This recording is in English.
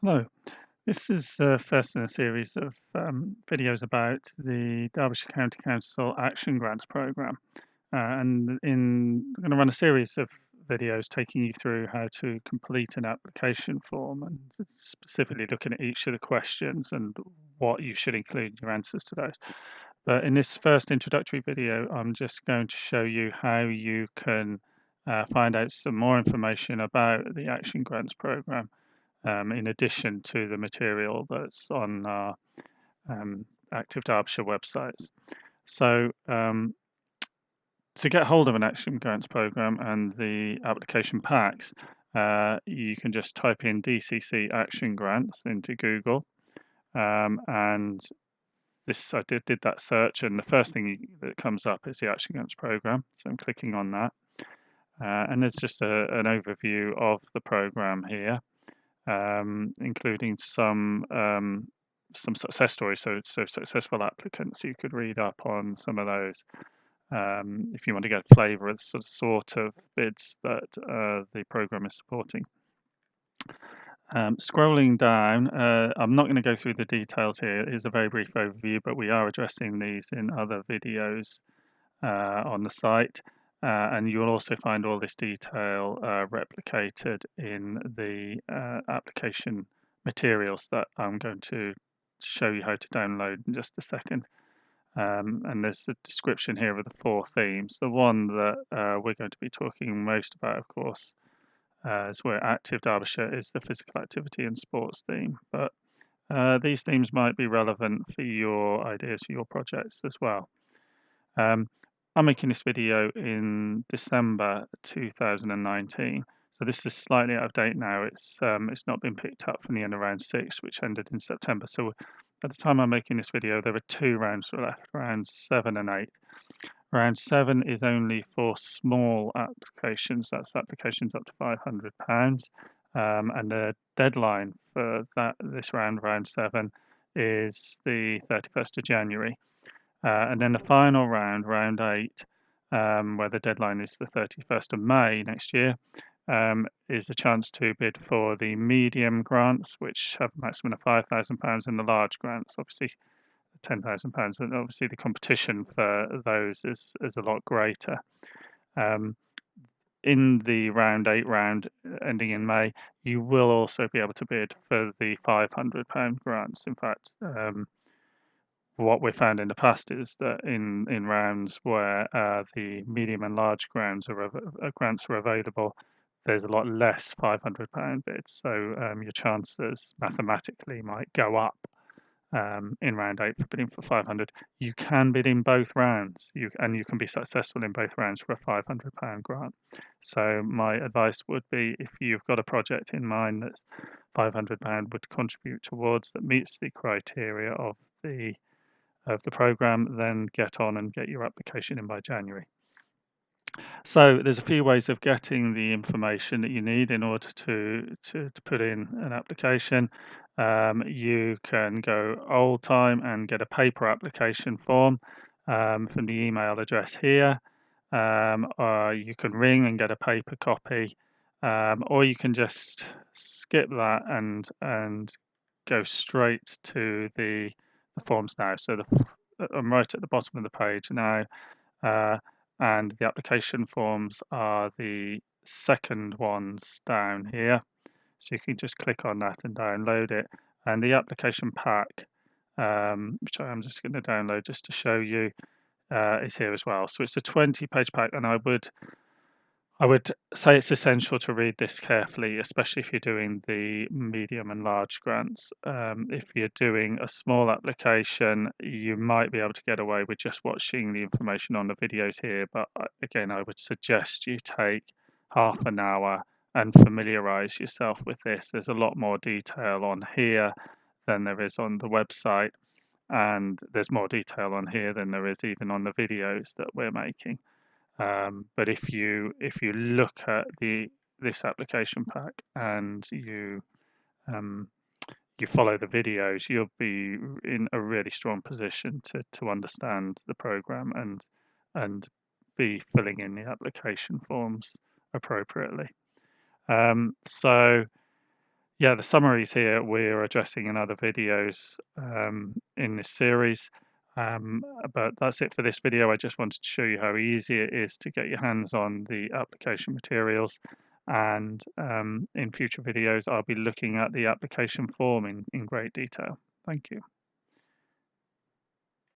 Hello, this is the first in a series of videos about the Derbyshire County Council Action Grants Programme. I'm going to run a series of videos taking you through how to complete an application form and specifically looking at each of the questions and what you should include in your answers to those. But in this first introductory video, I'm just going to show you how you can find out some more information about the Action Grants Programme in addition to the material that's on our Active Derbyshire websites. So to get hold of an Action Grants Programme and the application packs, you can just type in DCC Action Grants into Google, and I did that search, and the first thing that comes up is the Action Grants Programme. So I'm clicking on that, and there's just an overview of the programme here, including some success stories. So successful applicants, you could read up on some of those if you want to get a flavour of the sort of bids that the programme is supporting. Scrolling down, I'm not going to go through the details here. It is a very brief overview, but we are addressing these in other videos on the site. And you'll also find all this detail replicated in the application materials that I'm going to show you how to download in just a second. And there's a description here of the 4 themes. The one that we're going to be talking most about, of course, is where Active Derbyshire is the physical activity and sports theme. But these themes might be relevant for your ideas for your projects as well. I'm making this video in December 2019, so this is slightly out of date now. It's not been picked up from the end of round 6, which ended in September. So at the time I'm making this video, there were 2 rounds left, round 7 and 8. Round 7 is only for small applications. That's applications up to £500, and the deadline for this round 7, is the 31st of January. And then the final round, round 8, where the deadline is the 31st of May next year, is a chance to bid for the medium grants, which have a maximum of £5,000, and the large grants, obviously £10,000. And obviously the competition for those is a lot greater. In the round 8 round ending in May, you will also be able to bid for the £500 grants. In fact, what we found in the past is that in rounds where the medium and large grants are available, there's a lot less £500 bids. So your chances mathematically might go up in round 8 for bidding for 500. You can bid in both rounds, and you can be successful in both rounds for a £500 grant. So my advice would be, if you've got a project in mind that £500 would contribute towards, that meets the criteria of the program, then get on and get your application in by January. So there's a few ways of getting the information that you need in order to put in an application. You can go old time and get a paper application form from the email address here, or you can ring and get a paper copy, or you can just skip that and go straight to the forms now. So I'm right at the bottom of the page now, and the application forms are the second ones down here. So you can just click on that and download it. And the application pack, which I am just going to download just to show you, is here as well. So it's a 20-page pack, and I would say it's essential to read this carefully, especially if you're doing the medium and large grants. If you're doing a small application, you might be able to get away with just watching the information on the videos here. But again, I would suggest you take half an hour and familiarize yourself with this. There's a lot more detail on here than there is on the website, and there's more detail on here than there is even on the videos that we're making. But if you look at this application pack and you follow the videos, you'll be in a really strong position to understand the program and be filling in the application forms appropriately. So Yeah, the summaries here we're addressing in other videos in this series. But that's it for this video. I just wanted to show you how easy it is to get your hands on the application materials. And in future videos, I'll be looking at the application form in great detail. Thank you.